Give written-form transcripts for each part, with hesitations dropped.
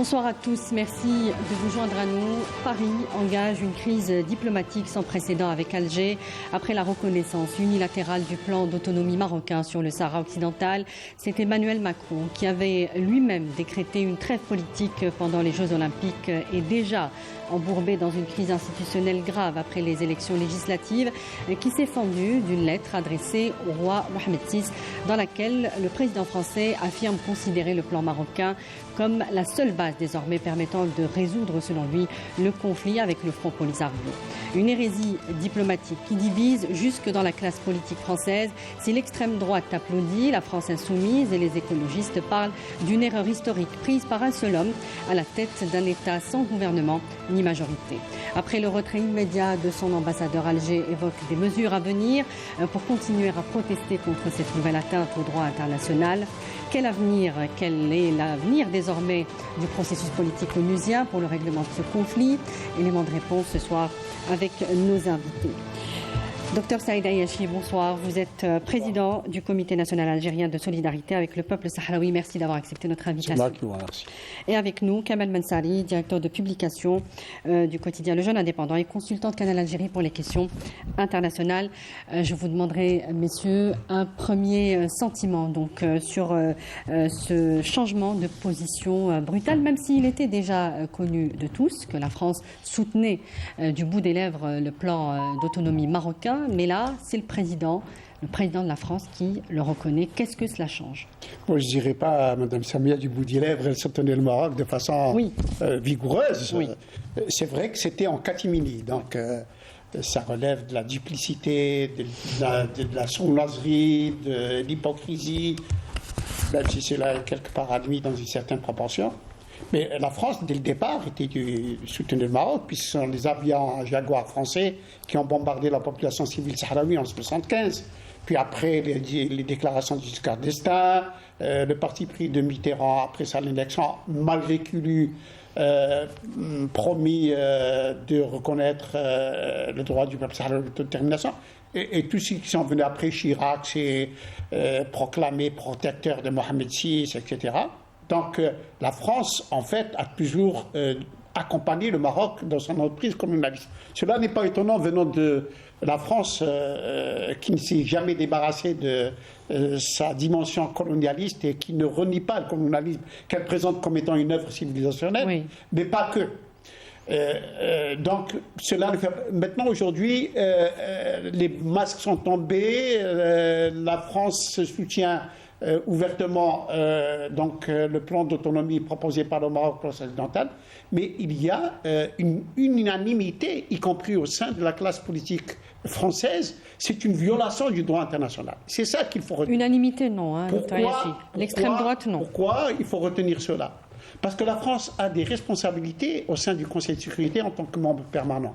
Bonsoir à tous, merci de vous joindre à nous. Paris engage une crise diplomatique sans précédent avec Alger. Après la reconnaissance unilatérale du plan d'autonomie marocain sur le Sahara occidental, c'est Emmanuel Macron qui avait lui-même décrété une trêve politique pendant les Jeux Olympiques et déjà embourbé dans une crise institutionnelle grave après les élections législatives, qui s'est fendue d'une lettre adressée au roi Mohamed VI dans laquelle le président français affirme considérer le plan marocain comme la seule base désormais permettant de résoudre, selon lui, le conflit avec le Front Polisario. Une hérésie diplomatique qui divise jusque dans la classe politique française. Si l'extrême droite applaudit, la France insoumise et les écologistes parlent d'une erreur historique prise par un seul homme à la tête d'un État sans gouvernement ni majorité. Après le retrait immédiat de son ambassadeur, Alger évoque des mesures à venir pour continuer à protester contre cette nouvelle atteinte au droit international. Quel est l'avenir désormais du processus politique onusien pour le règlement de ce conflit? Élément de réponse ce soir avec nos invités. Docteur Saïd Ayachi, bonsoir. Vous êtes président du Comité national algérien de solidarité avec le peuple sahraoui. Merci d'avoir accepté notre invitation. C'est moi qui vous remercie. Et avec nous, Kamel Mansari, directeur de publication du quotidien Le Jeune Indépendant et consultant de Canal Algérie pour les questions internationales. Je vous demanderai, messieurs, un premier sentiment donc, sur ce changement de position brutal, même s'il était déjà connu de tous, que la France soutenait du bout des lèvres le plan d'autonomie marocain. Mais là, c'est le président de la France qui le reconnaît. Qu'est-ce que cela change? Moi, je ne dirais pas, Mme Samia, du bout des lèvres, elle soutenait le Maroc de façon vigoureuse. Oui. C'est vrai que c'était en catimini, donc ça relève de la duplicité, de la sournoiserie, de l'hypocrisie, même si c'est là quelque part admis dans une certaine proportion. Mais la France, dès le départ, soutenait le Maroc, puisque ce sont les avions Jaguar français qui ont bombardé la population civile sahraoui en 1975. Puis après, les déclarations de Giscard d'Estaing, le parti pris de Mitterrand après sa élection, malgré qu'il eût promis de reconnaître le droit du peuple sahraoui d'autodétermination. Et tous ceux qui sont venus après, Chirac s'est proclamé protecteur de Mohamed VI, etc. Donc la France, en fait, a toujours accompagné le Maroc dans son entreprise communaliste. Cela n'est pas étonnant venant de la France qui ne s'est jamais débarrassée de sa dimension colonialiste et qui ne renie pas le colonialisme qu'elle présente comme étant une œuvre civilisationnelle, mais pas que. Donc, cela maintenant, aujourd'hui, les masques sont tombés, la France se soutient ouvertement le plan d'autonomie proposé par le Maroc occidental, mais il y a une unanimité, y compris au sein de la classe politique française. C'est une violation du droit international. C'est ça qu'il faut retenir. Unanimité, non. L'extrême droite, non. Pourquoi il faut retenir cela? Parce que la France a des responsabilités au sein du Conseil de sécurité en tant que membre permanent.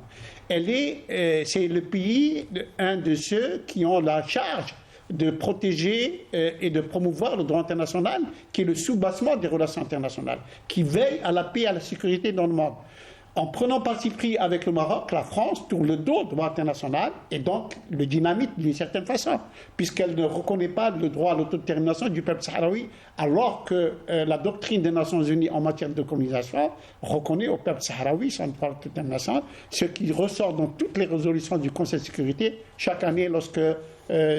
C'est le pays, un de ceux qui ont la charge de protéger et de promouvoir le droit international, qui est le soubassement des relations internationales, qui veille à la paix et à la sécurité dans le monde. En prenant parti pris avec le Maroc, la France tourne le dos au droit international et donc le dynamite d'une certaine façon, puisqu'elle ne reconnaît pas le droit à l'autodétermination du peuple sahraoui, alors que la doctrine des Nations Unies en matière de colonisation reconnaît au peuple sahraoui son droit à l'autodétermination, ce qui ressort dans toutes les résolutions du Conseil de sécurité chaque année lorsque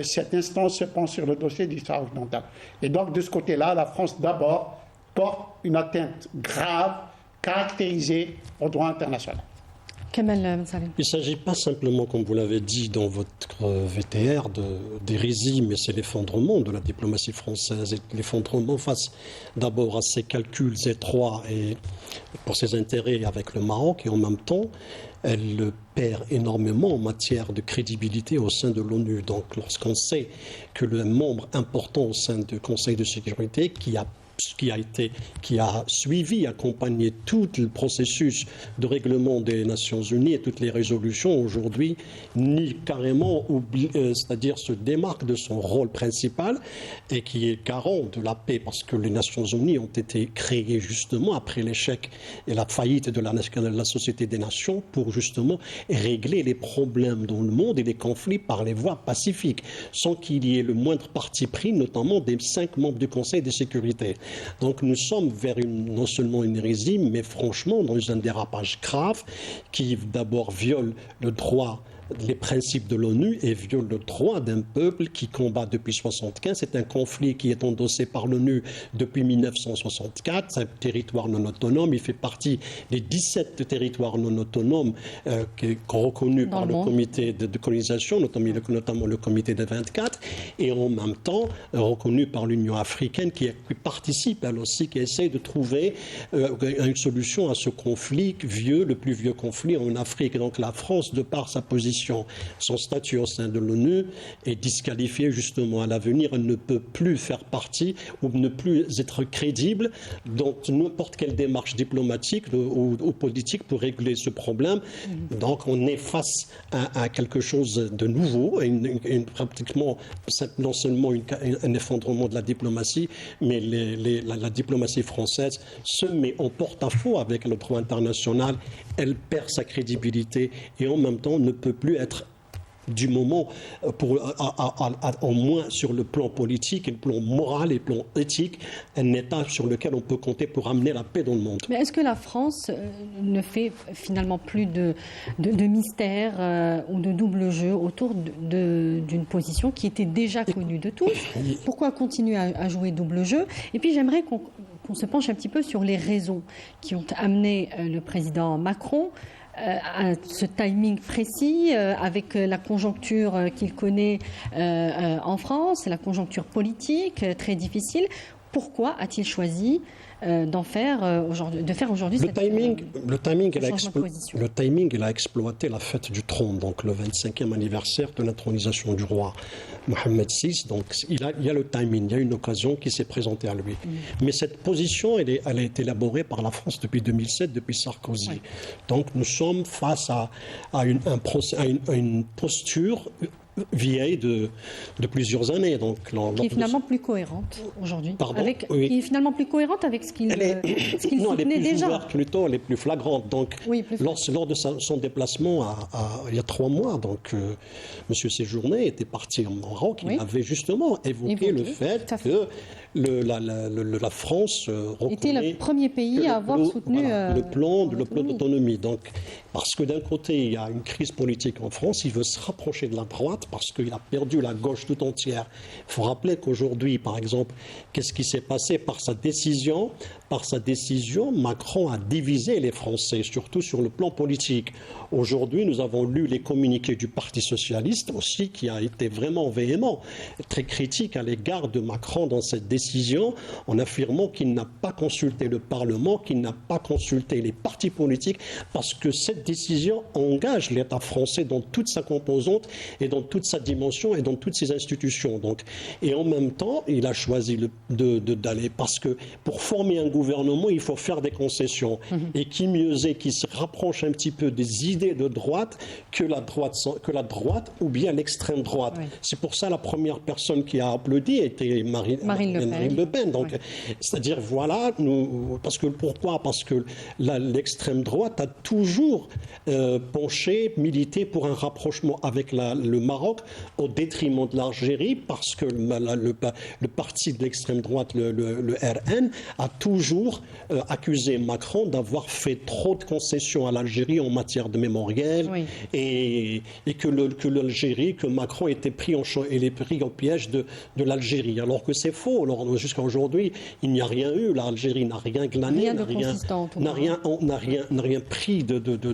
cette instance se penche sur le dossier du Sahara occidental. Et donc de ce côté-là, la France d'abord porte une atteinte grave, caractérisée au droit international. Il ne s'agit pas simplement, comme vous l'avez dit dans votre VTR, d'hérésie, mais c'est l'effondrement de la diplomatie française, et l'effondrement face d'abord à ses calculs étroits et pour ses intérêts avec le Maroc, et en même temps, elle perd énormément en matière de crédibilité au sein de l'ONU. Donc lorsqu'on sait que le membre important au sein du Conseil de sécurité qui a suivi, accompagné tout le processus de règlement des Nations Unies et toutes les résolutions aujourd'hui, nie carrément, c'est-à-dire se démarque de son rôle principal et qui est garant de la paix, parce que les Nations Unies ont été créées justement après l'échec et la faillite de la Société des Nations pour justement régler les problèmes dans le monde et les conflits par les voies pacifiques, sans qu'il y ait le moindre parti pris, notamment des 5 membres du Conseil de sécurité. Donc nous sommes vers non seulement une hérésie, mais franchement dans un dérapage grave qui d'abord viole le droit, les principes de l'ONU et viole le droit d'un peuple qui combat depuis 1975. C'est un conflit qui est endossé par l'ONU depuis 1964. C'est un territoire non autonome. Il fait partie des 17 territoires non autonomes reconnus par le comité de colonisation, notamment le comité des 24, et en même temps reconnu par l'Union africaine qui participe elle aussi, qui essaie de trouver une solution à ce conflit vieux, le plus vieux conflit en Afrique. Et donc la France, de par sa position, son statut au sein de l'ONU est disqualifié justement à l'avenir. Elle ne peut plus faire partie ou ne plus être crédible dans n'importe quelle démarche diplomatique ou politique pour régler ce problème. Donc on est face à quelque chose de nouveau, pratiquement non seulement un effondrement de la diplomatie, mais la diplomatie française se met en porte-à-faux avec le droit international. Elle perd sa crédibilité et en même temps ne peut plus être du moment, au moins sur le plan politique, le plan moral et le plan éthique, un État sur lequel on peut compter pour amener la paix dans le monde. Mais est-ce que la France ne fait finalement plus de mystère ou de double jeu autour d'une position qui était déjà connue de tous? Pourquoi continuer à jouer double jeu? Et puis j'aimerais qu'on se penche un petit peu sur les raisons qui ont amené le président Macron à ce timing précis, avec la conjoncture qu'il connaît en France, la conjoncture politique très difficile. Pourquoi a-t-il choisi de faire aujourd'hui le timing, il a exploité la fête du trône, donc le 25e anniversaire de l'intronisation du roi Mohamed VI. Donc il y a le timing, il y a une occasion qui s'est présentée à lui. Mais cette position, elle a été élaborée par la France depuis 2007, depuis Sarkozy. Oui. Donc nous sommes face à une posture vieille de plusieurs années. Donc, qui est finalement plus cohérente aujourd'hui. Oui. Qui est finalement plus cohérente avec ce qu'il soutenait déjà. Elle est plus ouverte plutôt, elle est plus flagrante. Donc, oui, lors de son déplacement il y a 3 mois, donc, M. Séjourné était parti au Maroc. Il avait justement évoqué le fait que la France était le premier pays à avoir soutenu le plan d'autonomie. Donc, parce que d'un côté, il y a une crise politique en France, il veut se rapprocher de la droite parce qu'il a perdu la gauche tout entière. Il faut rappeler qu'aujourd'hui, par exemple, qu'est-ce qui s'est passé par sa décision? Par sa décision, Macron a divisé les Français, surtout sur le plan politique. Aujourd'hui, nous avons lu les communiqués du Parti socialiste aussi, qui a été vraiment véhément, très critique à l'égard de Macron dans cette décision, en affirmant qu'il n'a pas consulté le Parlement, qu'il n'a pas consulté les partis politiques, parce que cette décision engage l'État français dans toute sa composante et dans toute sa dimension et dans toutes ses institutions. Donc, et en même temps, il a choisi d'aller, parce que pour former un gouvernement, il faut faire des concessions. Et qui mieux est, qui se rapproche un petit peu des idées de droite que la droite ou bien l'extrême droite. Oui. C'est pour ça la première personne qui a applaudi était Marine Le Pen. Donc, c'est-à-dire, voilà, pourquoi? Parce que l'extrême droite a toujours milité pour un rapprochement avec le Maroc au détriment de l'Algérie, parce que le parti de l'extrême droite, le RN, a toujours accusé Macron d'avoir fait trop de concessions à l'Algérie en matière de mémoriel, oui. et que Macron était pris au piège de l'Algérie, alors que c'est faux. Alors, jusqu'à aujourd'hui, il n'y a rien eu. L'Algérie n'a rien glané, n'a rien pris.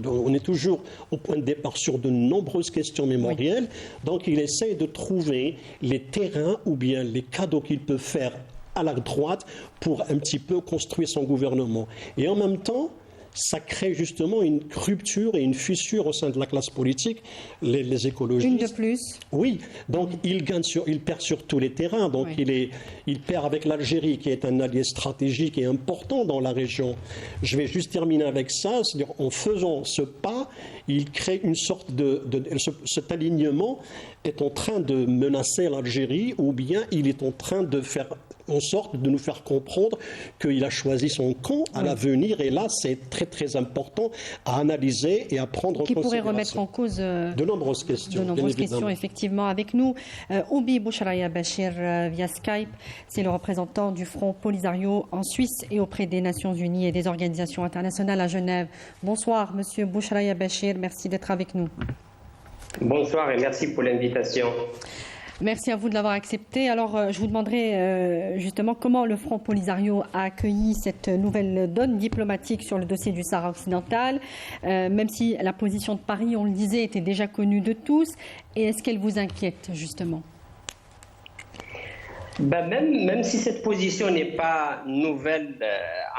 On est toujours au point de départ sur de nombreuses questions mémorielles. Oui. Donc, il essaye de trouver les terrains ou bien les cadeaux qu'il peut faire à la droite pour un petit peu construire son gouvernement. Et en même temps, ça crée justement une rupture et une fissure au sein de la classe politique, les écologistes. Une de plus. Oui, donc il perd sur tous les terrains. Donc oui. il perd avec l'Algérie, qui est un allié stratégique et important dans la région. Je vais juste terminer avec ça, c'est-à-dire en faisant ce pas, il crée une sorte cet alignement est en train de menacer l'Algérie, ou bien il est en train de faire en sorte de nous faire comprendre qu'il a choisi son camp à l'avenir. Et là, c'est très très important à analyser et à prendre en considération. Qui pourrait remettre en cause de nombreuses questions. De nombreuses questions, effectivement. Avec nous, Oubi Bouchraya Bachir via Skype. C'est le représentant du Front Polisario en Suisse et auprès des Nations Unies et des organisations internationales à Genève. Bonsoir, Monsieur Bouchraya Bachir. Merci d'être avec nous. Bonsoir et merci pour l'invitation. Merci à vous de l'avoir accepté. Alors, je vous demanderai justement comment le Front Polisario a accueilli cette nouvelle donne diplomatique sur le dossier du Sahara occidental, même si la position de Paris, on le disait, était déjà connue de tous. Et est-ce qu'elle vous inquiète, justement ? Même si cette position n'est pas nouvelle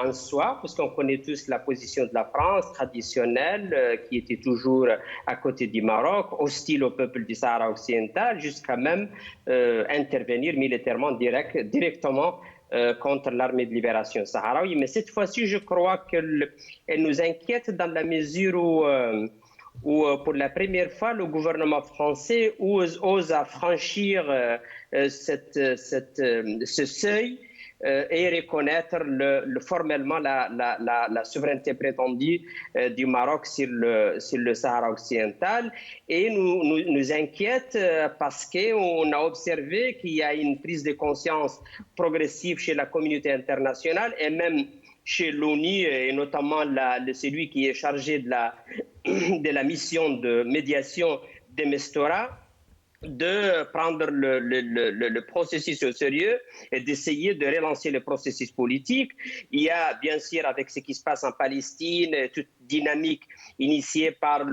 en soi, parce qu'on connaît tous la position de la France traditionnelle, qui était toujours à côté du Maroc, hostile au peuple du Sahara occidental, jusqu'à même intervenir militairement directement contre l'armée de libération sahraoui. Mais cette fois-ci, je crois qu'elle nous inquiète dans la mesure où pour la première fois, le gouvernement français ose franchir ce seuil et reconnaître formellement la souveraineté prétendue du Maroc sur le Sahara occidental. Et nous inquiète parce qu'on a observé qu'il y a une prise de conscience progressive chez la communauté internationale et même chez l'ONU, et notamment celui qui est chargé de la mission de médiation de Mistura, de prendre le processus au sérieux et d'essayer de relancer le processus politique. Il y a bien sûr, avec ce qui se passe en Palestine, toute dynamique initiée par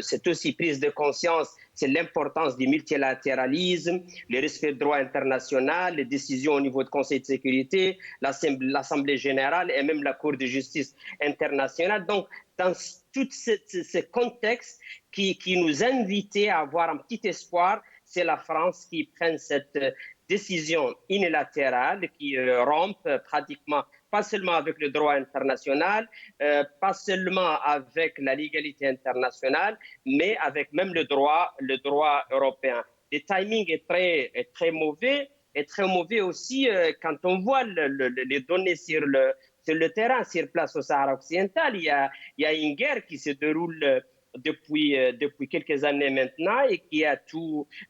cette aussi prise de conscience, c'est l'importance du multilatéralisme, le respect du droit international, les décisions au niveau du Conseil de sécurité, l'Assemblée générale et même la Cour de justice internationale. Donc, dans tout ce contexte qui nous invitait à avoir un petit espoir, c'est la France qui prenne cette décision unilatérale qui rompt pratiquement, pas seulement avec le droit international, pas seulement avec la légalité internationale, mais avec même le droit européen. Le timing est très mauvais, et très mauvais aussi quand on voit les données sur le terrain, sur place au Sahara occidental. Il y a une guerre qui se déroule depuis quelques années maintenant et qui a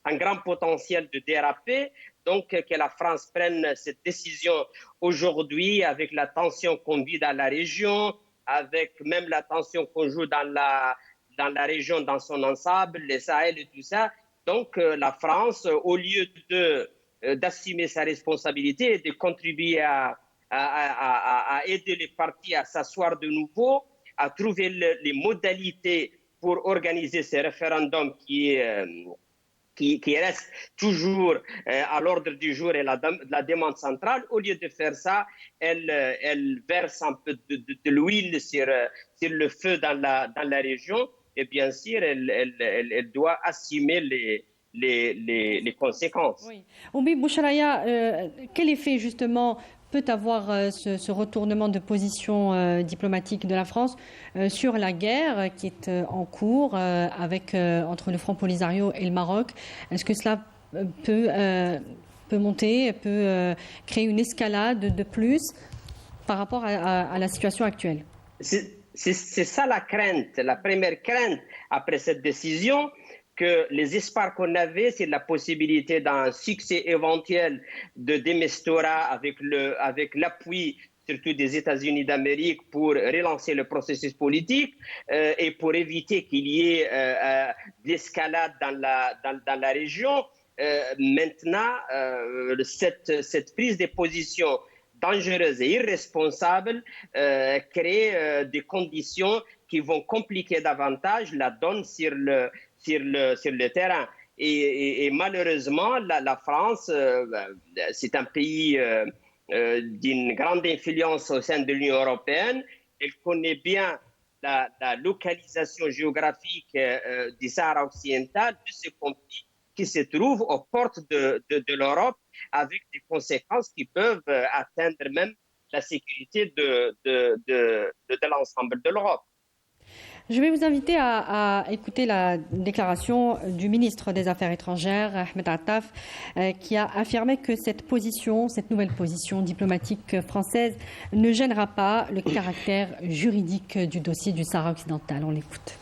un grand potentiel de déraper. Donc, que la France prenne cette décision aujourd'hui avec la tension qu'on vit dans la région, avec même la tension qu'on joue dans la région dans son ensemble, les Sahel et tout ça. Donc, la France, au lieu d'assumer sa responsabilité et de contribuer à aider les partis à s'asseoir de nouveau, à trouver les modalités pour organiser ce référendum qui reste toujours à l'ordre du jour et la demande centrale. Au lieu de faire ça, elle verse un peu de l'huile sur le feu dans la région. Et bien sûr, elle doit assumer les conséquences. Oui. Oubi Bouchraya, quel effet justement peut avoir ce retournement de position diplomatique de la France sur la guerre qui est en cours entre le Front Polisario et le Maroc? Est-ce que cela peut monter, peut créer une escalade de plus par rapport à la situation actuelle? C'est ça la crainte, la première crainte après cette décision, que les espoirs qu'on avait, c'est la possibilité d'un succès éventuel de Mistura avec l'appui surtout des États-Unis d'Amérique pour relancer le processus politique et pour éviter qu'il y ait d'escalade dans la région. Maintenant, cette prise de position dangereuse et irresponsable crée des conditions qui vont compliquer davantage la donne sur le terrain. Et malheureusement, la France, c'est un pays d'une grande influence au sein de l'Union européenne. Elle connaît bien la localisation géographique du Sahara occidental, de ce conflit qui se trouve aux portes de l'Europe, avec des conséquences qui peuvent atteindre même la sécurité de l'ensemble de l'Europe. Je vais vous inviter à écouter la déclaration du ministre des Affaires étrangères, Ahmed Attaf, qui a affirmé que cette nouvelle position diplomatique française ne gênera pas le caractère juridique du dossier du Sahara occidental. On l'écoute.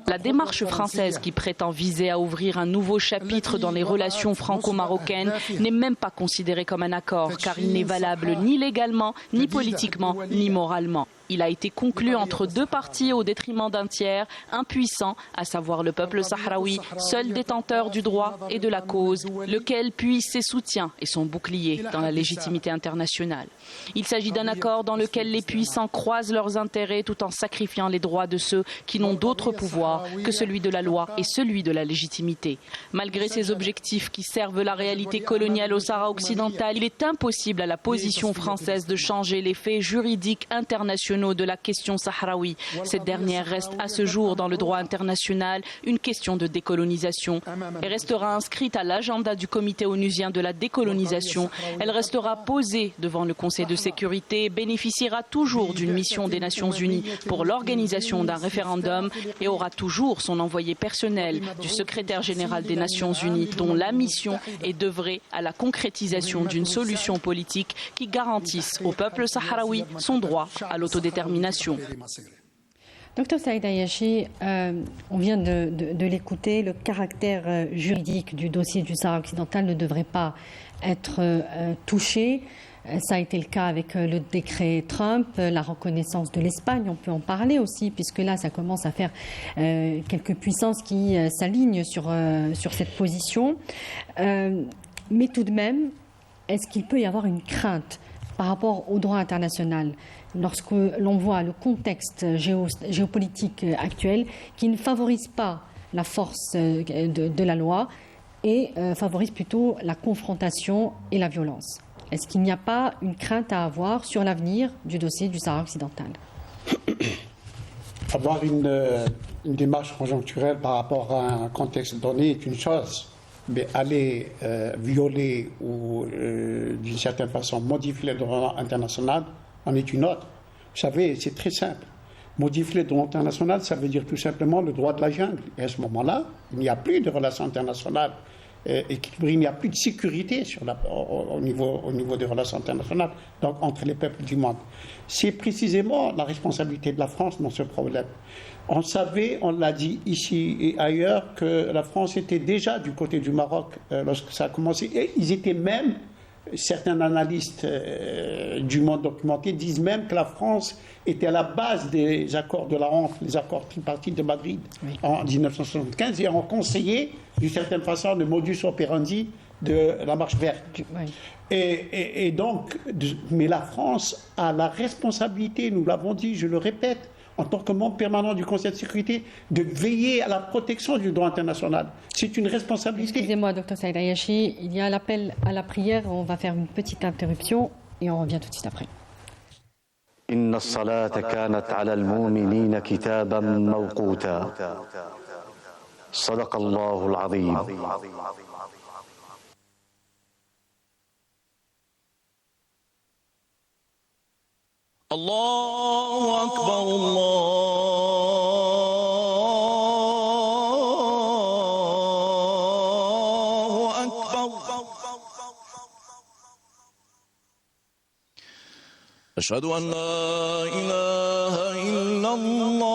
La démarche française qui prétend viser à ouvrir un nouveau chapitre dans les relations franco-marocaines n'est même pas considérée comme un accord car il n'est valable ni légalement, ni politiquement, ni moralement. Il a été conclu entre deux parties au détriment d'un tiers, impuissant, à savoir le peuple sahraoui, seul détenteur du droit et de la cause, lequel puise ses soutiens et son bouclier dans la légitimité internationale. Il s'agit d'un accord dans lequel les puissants croisent leurs intérêts tout en sacrifiant les droits de ceux qui n'ont d'autre pouvoir que celui de la loi et celui de la légitimité. Malgré ces objectifs qui servent la réalité coloniale au Sahara occidental, il est impossible à la position française de changer les faits juridiques internationaux de la question sahraoui. Cette dernière reste à ce jour dans le droit international une question de décolonisation. Elle restera inscrite à l'agenda du comité onusien de la décolonisation. Elle restera posée devant le Conseil de sécurité et bénéficiera toujours d'une mission des Nations Unies pour l'organisation d'un référendum et aura toujours son envoyé personnel du secrétaire général des Nations Unies dont la mission est d'œuvrer à la concrétisation d'une solution politique qui garantisse au peuple sahraoui son droit à l'autodétermination. Docteur Saïd Ayachi, on vient de l'écouter, le caractère juridique du dossier du Sahara occidental ne devrait pas être touché. Ça a été le cas avec le décret Trump, la reconnaissance de l'Espagne, on peut en parler aussi, puisque là, ça commence à faire quelques puissances qui s'alignent sur cette position. Mais tout de même, est-ce qu'il peut y avoir une crainte par rapport au droit international lorsque l'on voit le contexte géopolitique actuel qui ne favorise pas la force de la loi et favorise plutôt la confrontation et la violence? Est-ce qu'il n'y a pas une crainte à avoir sur l'avenir du dossier du Sahara occidental? Avoir une démarche conjoncturelle par rapport à un contexte donné est une chose, mais aller violer ou d'une certaine façon modifier le droit international en est une autre. Vous savez, c'est très simple. Modifier le droit international, ça veut dire tout simplement le droit de la jungle. Et à ce moment-là, il n'y a plus de relations internationales équilibrées, il n'y a plus de sécurité au niveau des relations internationales, donc entre les peuples du monde. C'est précisément la responsabilité de la France dans ce problème. On savait, on l'a dit ici et ailleurs, que la France était déjà du côté du Maroc lorsque ça a commencé. Et ils étaient même, certains analystes du monde documenté disent même que la France était à la base des accords de la honte, les accords tripartites de Madrid en 1975, et ont conseillé d'une certaine façon le modus operandi de la marche verte. Oui. Et donc, mais la France a la responsabilité, nous l'avons dit, je le répète, en tant que membre permanent du Conseil de sécurité, de veiller à la protection du droit international. C'est une responsabilité. Excusez-moi, Dr Saïd Ayachi, il y a l'appel à la prière. On va faire une petite interruption et on revient tout de suite après. إن الصلاة كانت على المؤمنين كتابا موقوتا صدق الله العظيم. الله أكبر الله أكبر أشهد أن لا إله إلا الله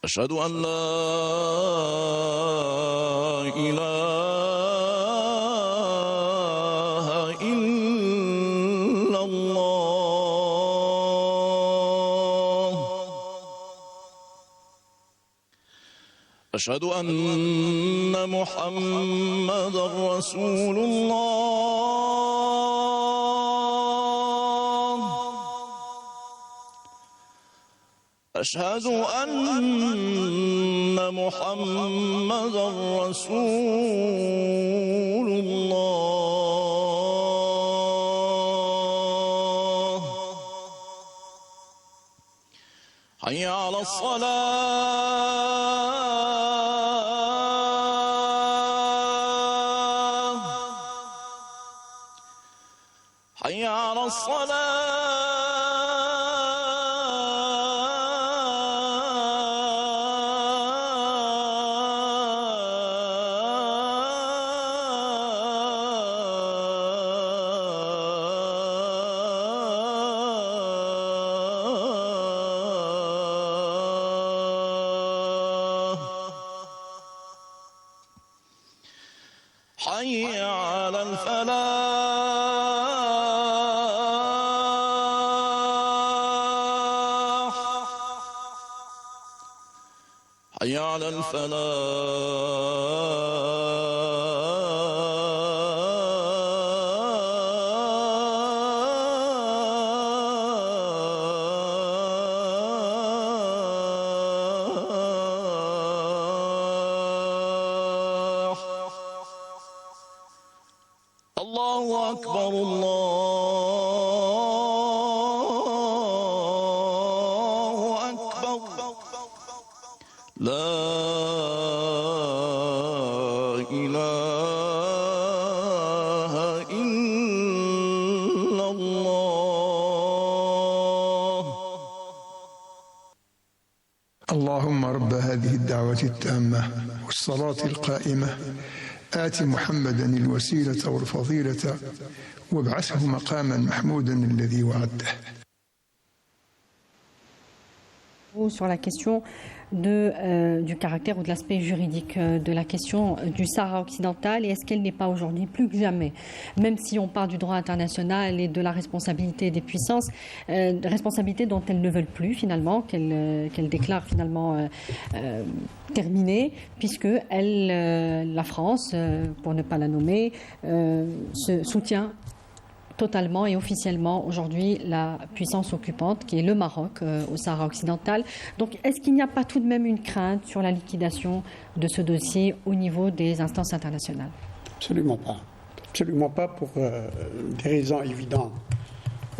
أشهد أن لا إله أشهد أن محمدًا رسول الله أشهد أن محمدًا رسول الله حي على الصلاة حي على حي على الفلاح حي على الفلاح الله أكبر الله أكبر لا إله إلا الله اللهم رب هذه الدعوة التامة والصلاة القائمة آت محمدا الوسيلة والفضيلة وابعثه مقاما محمودا الذي وعدته. Sur la question du caractère ou de l'aspect juridique de la question du Sahara occidental, et est-ce qu'elle n'est pas aujourd'hui plus que jamais, même si on parle du droit international et de la responsabilité des puissances, responsabilité dont elles ne veulent plus finalement, qu'elles déclarent finalement terminée, puisque la France, pour ne pas la nommer, se soutient totalement et officiellement aujourd'hui la puissance occupante qui est le Maroc au Sahara occidental. Donc est-ce qu'il n'y a pas tout de même une crainte sur la liquidation de ce dossier au niveau des instances internationales? Absolument pas. Absolument pas pour des raisons évidentes.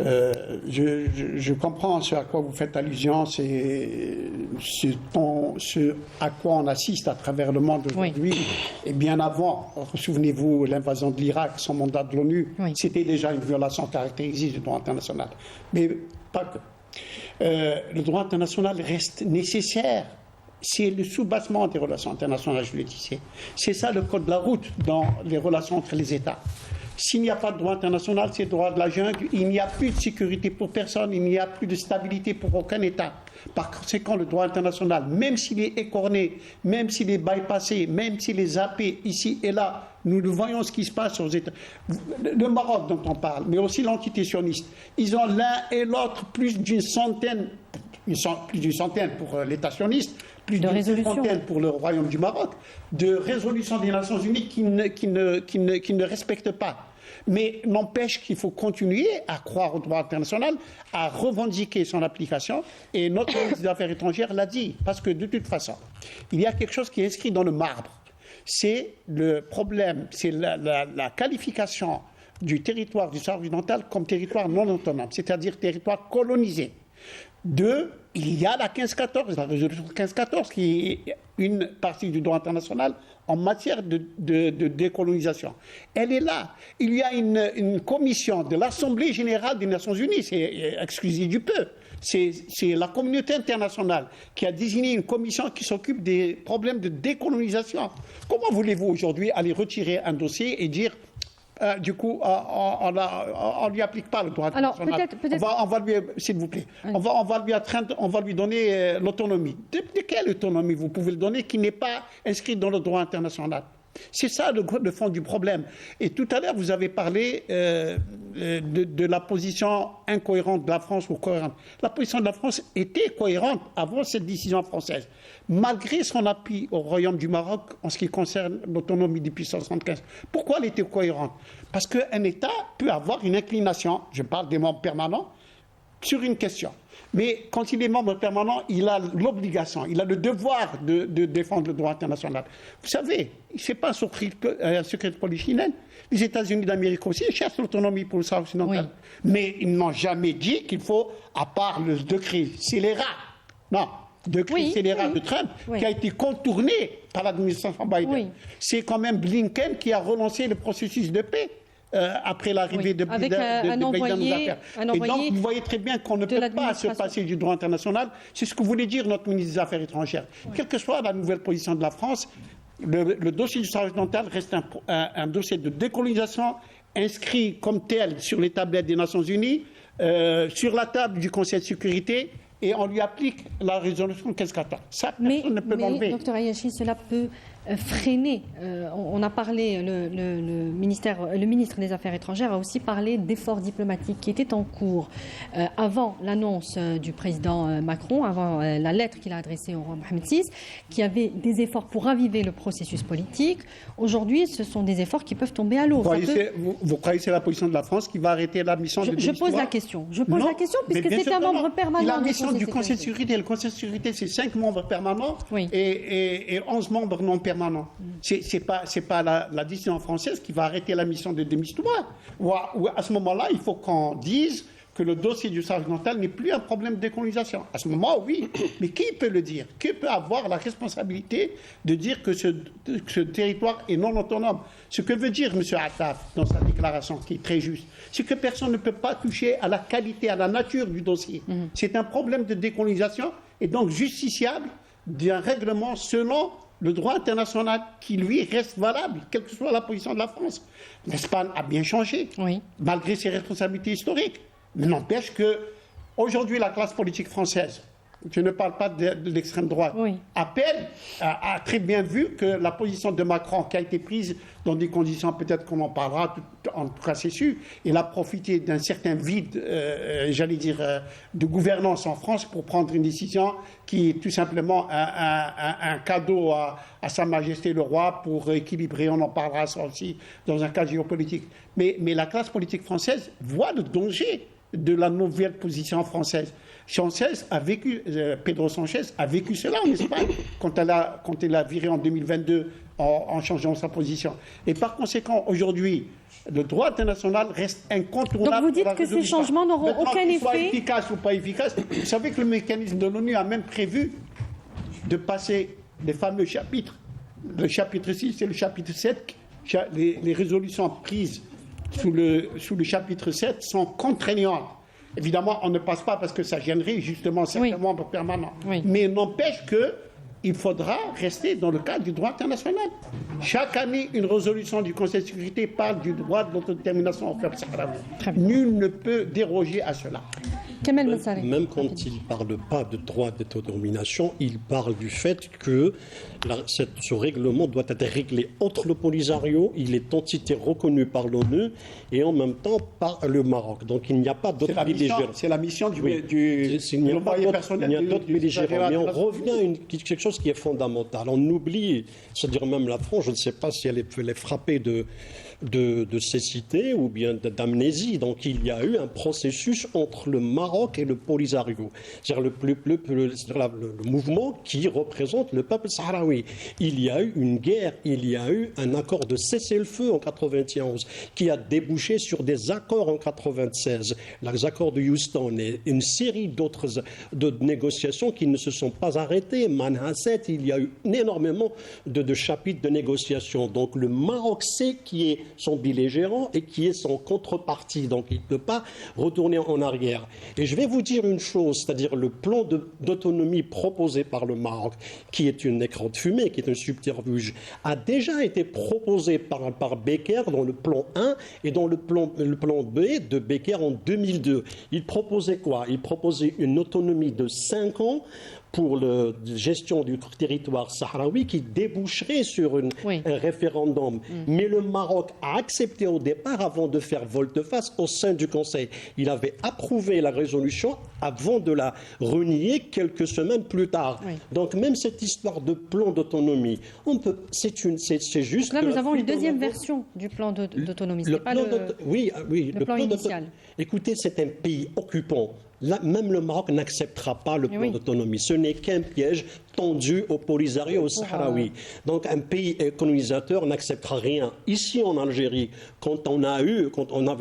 Je comprends ce à quoi vous faites allusion, c'est ce à quoi on assiste à travers le monde aujourd'hui. Oui. Et bien avant, souvenez-vous, l'invasion de l'Irak, son mandat de l'ONU, oui, c'était déjà une violation caractérisée du droit international. Mais pas que. Le droit international reste nécessaire. C'est le soubassement des relations internationales, je le disais. C'est ça le code de la route dans les relations entre les États. S'il n'y a pas de droit international, c'est le droit de la jungle. Il n'y a plus de sécurité pour personne, il n'y a plus de stabilité pour aucun État. Par conséquent, le droit international, même s'il est écorné, même s'il est bypassé, même s'il est zappé ici et là, nous le voyons ce qui se passe aux États. Le Maroc dont on parle, mais aussi l'entité sioniste, ils ont l'un et l'autre plus d'une centaine pour l'État sioniste, plus d'une centaine pour le Royaume du Maroc, de résolutions des Nations Unies qui ne respectent pas. Mais n'empêche qu'il faut continuer à croire au droit international, à revendiquer son application. Et notre ministre des Affaires étrangères l'a dit, parce que de toute façon, il y a quelque chose qui est inscrit dans le marbre. C'est le problème, c'est la qualification du territoire du Sahara occidental comme territoire non autonome, c'est-à-dire territoire colonisé. Il y a la 1514, la résolution 1514, qui est une partie du droit international en matière de décolonisation. Elle est là. Il y a une commission de l'Assemblée générale des Nations Unies, c'est excusez du peu. C'est la communauté internationale qui a désigné une commission qui s'occupe des problèmes de décolonisation. Comment voulez-vous aujourd'hui aller retirer un dossier et dire du coup, on ne lui applique pas le droit international. Peut-être... On va lui, s'il vous plaît, oui, on va lui donner l'autonomie. De quelle autonomie vous pouvez le donner qui n'est pas inscrite dans le droit international? C'est ça le fond du problème. Et tout à l'heure, vous avez parlé de la position incohérente de la France ou cohérente. La position de la France était cohérente avant cette décision française, malgré son appui au Royaume du Maroc en ce qui concerne l'autonomie depuis 1975. Pourquoi elle était cohérente? Parce qu'un État peut avoir une inclination, je parle des membres permanents, sur une question. Mais quand il est membre permanent, il a l'obligation, il a le devoir de défendre le droit international. Vous savez, ce n'est pas un secret de polichinelle. Les États-Unis d'Amérique aussi cherchent l'autonomie pour le Sahara occidental. Oui. Mais ils n'ont jamais dit qu'il faut, à part le décret scélérat, de Trump, qui a été contourné par l'administration Biden. Oui. C'est quand même Blinken qui a relancé le processus de paix. après l'arrivée de avec Biden un aux envoyé, affaires. Et donc, vous voyez très bien qu'on ne peut pas se passer du droit international. C'est ce que voulait dire notre ministre des Affaires étrangères. Oui. Quelle que soit la nouvelle position de la France, le dossier du Sahara occidental reste un dossier de décolonisation inscrit comme tel sur les tablettes des Nations Unies, sur la table du Conseil de sécurité, et on lui applique la résolution 1514. Ça, personne ne peut l'enlever. Mais, Dr Ayachi, cela peut freiner. On a parlé, le ministre des Affaires étrangères a aussi parlé d'efforts diplomatiques qui étaient en cours avant l'annonce du président Macron, avant la lettre qu'il a adressée au roi Mohamed VI, qui avait des efforts pour raviver le processus politique. Aujourd'hui, ce sont des efforts qui peuvent tomber à l'eau. Vous croyez que c'est la position de la France qui va arrêter la mission de Je pose la question. Je pose la question puisque c'est un membre permanent. La mission du Conseil de sécurité. Le Conseil de sécurité, c'est 5 membres permanents et 11 membres non permanents. C'est pas la décision française qui va arrêter la mission de Demistura. Ou à ce moment-là, il faut qu'on dise que le dossier du Sahara occidental n'est plus un problème de décolonisation. À ce moment, oui. Mais qui peut le dire? Qui peut avoir la responsabilité de dire que ce territoire est non autonome? Ce que veut dire M. Attaf dans sa déclaration, qui est très juste, c'est que personne ne peut pas toucher à la qualité, à la nature du dossier. C'est un problème de décolonisation et donc justiciable d'un règlement selon le droit international qui, lui, reste valable, quelle que soit la position de la France. L'Espagne a bien changé, malgré ses responsabilités historiques. Mais n'empêche qu'aujourd'hui, la classe politique française, je ne parle pas de l'extrême droite, a très bien vu que la position de Macron, qui a été prise dans des conditions, peut-être qu'on en parlera, en tout cas c'est sûr, il a profité d'un certain vide, de gouvernance en France pour prendre une décision qui est tout simplement un cadeau à Sa Majesté le Roi pour équilibrer, on en parlera ça aussi, dans un cadre géopolitique. Mais la classe politique française voit le danger de la nouvelle position française. Pedro Sanchez a vécu cela en Espagne quand elle a viré en 2022 en changeant sa position. Et par conséquent, aujourd'hui, le droit international reste incontournable. Donc vous dites que ces changements n'auront aucun effet. Soit efficace ou pas efficace. Vous savez que le mécanisme de l'ONU a même prévu de passer les fameux chapitres, le chapitre 6 et le chapitre 7, les résolutions prises sous le chapitre 7 sont contraignantes. Évidemment, on ne passe pas parce que ça gênerait justement certains membres permanents. Mais n'empêche qu'il faudra rester dans le cadre du droit international. Chaque année, une résolution du Conseil de sécurité parle du droit de l'autodétermination au peuple sahraoui. Nul ne peut déroger à cela. Même quand il ne parle pas de droit d'autodétermination, il parle du fait que ce règlement doit être réglé entre le Polisario, il est entité reconnue par l'ONU et en même temps par le Maroc. Donc il n'y a pas d'autres belligérants. C'est la mission du envoyé personnel. Il y a d'autres belligérants. Mais on revient à quelque chose qui est fondamental. On oublie, c'est-à-dire même la France, je ne sais pas si elle est frappée de cécité ou bien d'amnésie. Donc il y a eu un processus entre le Maroc et le Polisario. C'est-à-dire le mouvement qui représente le peuple sahraoui. Il y a eu une guerre, il y a eu un accord de cessez-le-feu en 91 qui a débouché sur des accords en 96, les accords de Houston et une série d'autres négociations qui ne se sont pas arrêtées. Manhasset, il y a eu énormément de chapitres de négociations. Donc le Maroc sait qui est son belligérant et qui est son contrepartie. Donc il ne peut pas retourner en arrière. Et je vais vous dire une chose, c'est-à-dire le plan d'autonomie proposé par le Maroc, qui est une écran de fumée, qui est un subterfuge, a déjà été proposé par Becker dans le plan 1 et dans le plan B de Becker en 2002. Il proposait quoi? Il proposait une autonomie de 5 ans pour la gestion du territoire sahraoui qui déboucherait sur un référendum. Mais le Maroc a accepté au départ avant de faire volte-face au sein du Conseil. Il avait approuvé la résolution avant de la renier quelques semaines plus tard. Donc même cette histoire de plan d'autonomie, c'est juste... Là, nous avons une deuxième version du plan d'autonomie. Le plan initial. Écoutez, c'est un pays occupant. Là, même le Maroc n'acceptera pas le plan d'autonomie. Ce n'est qu'un piège tendu au Polisario, au Sahraoui. Donc un pays colonisateur n'acceptera rien. Ici en Algérie, quand on a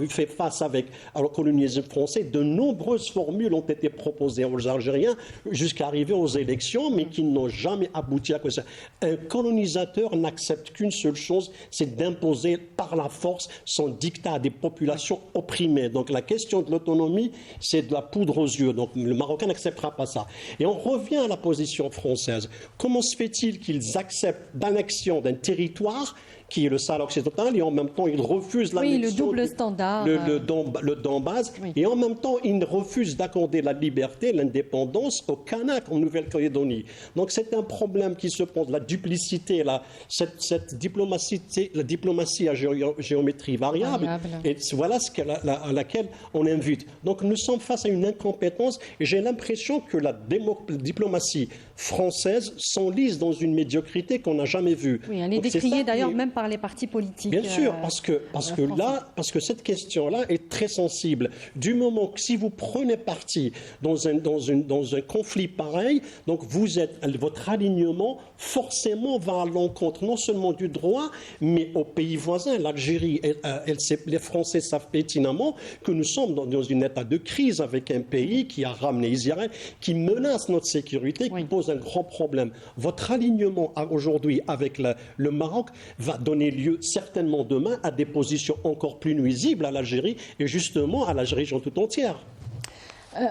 fait face avec le colonialisme français, de nombreuses formules ont été proposées aux Algériens jusqu'à arriver aux élections, mais qui n'ont jamais abouti à quoi ça. Un colonisateur n'accepte qu'une seule chose, c'est d'imposer par la force son dictat à des populations opprimées. Donc la question de l'autonomie, c'est de la poudre aux yeux. Donc le Marocain n'acceptera pas ça. Et on revient à la position française. Comment se fait-il qu'ils acceptent l'annexion d'un territoire qui est le Sahara occidental, et en même temps ils refusent l'annexion le double standard, le Donbass, et en même temps ils refusent d'accorder la liberté, l'indépendance aux Kanaks en Nouvelle-Calédonie. Donc c'est un problème qui se pose, la duplicité, cette diplomatie, la diplomatie à géométrie variable. Et voilà à laquelle on invite. Donc nous sommes face à une incompétence, et j'ai l'impression que la diplomatie française s'enlise dans une médiocrité qu'on n'a jamais vue. Oui, elle est décriée d'ailleurs même par les partis politiques. Bien sûr, parce que cette question-là est très sensible. Du moment que si vous prenez parti dans un conflit pareil, donc votre alignement forcément va à l'encontre non seulement du droit, mais aux pays voisins. L'Algérie, les Français savent pertinemment que nous sommes dans un état de crise avec un pays qui a ramené Israël, qui menace notre sécurité, qui pose un grand problème. Votre alignement aujourd'hui avec le Maroc va donner lieu certainement demain à des positions encore plus nuisibles à l'Algérie et justement à la région tout entière.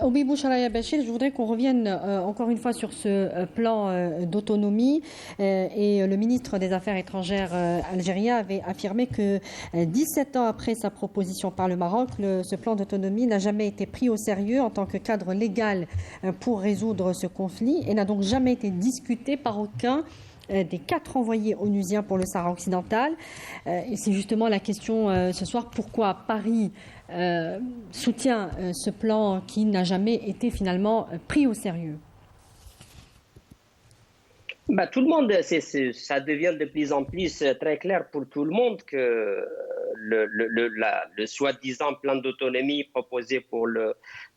Obi Boucharaya Bachir, je voudrais qu'on revienne encore une fois sur ce plan d'autonomie. Et le ministre des Affaires étrangères algérien avait affirmé que 17 ans après sa proposition par le Maroc, ce plan d'autonomie n'a jamais été pris au sérieux en tant que cadre légal pour résoudre ce conflit et n'a donc jamais été discuté par aucun des 4 envoyés onusiens pour le Sahara occidental. Et c'est justement la question ce soir, pourquoi Paris soutient ce plan qui n'a jamais été finalement pris au sérieux? Tout le monde, ça devient de plus en plus très clair pour tout le monde que le soi-disant plan d'autonomie proposé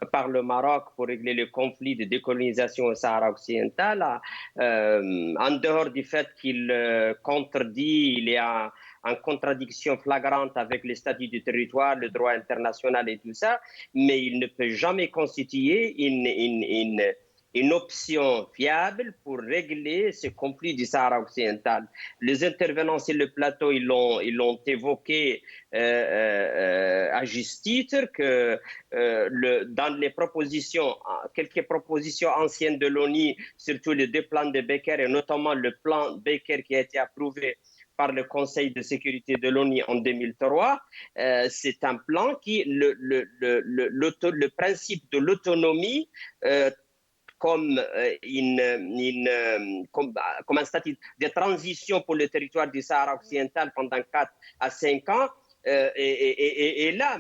par le Maroc pour régler le conflit de décolonisation au Sahara occidental, en dehors du fait qu'il contredit, il est en contradiction flagrante avec les statuts du territoire, le droit international et tout ça, mais il ne peut jamais constituer une option fiable pour régler ce conflit du Sahara occidental. Les intervenants sur le plateau, ils l'ont évoqué à juste titre que dans les propositions, quelques propositions anciennes de l'ONU, surtout les 2 plans de Becker et notamment le plan Becker qui a été approuvé par le Conseil de sécurité de l'ONU en 2003, c'est un plan qui, le principe de l'autonomie comme un statut de transition pour le territoire du Sahara occidental pendant 4 à 5 ans, et là,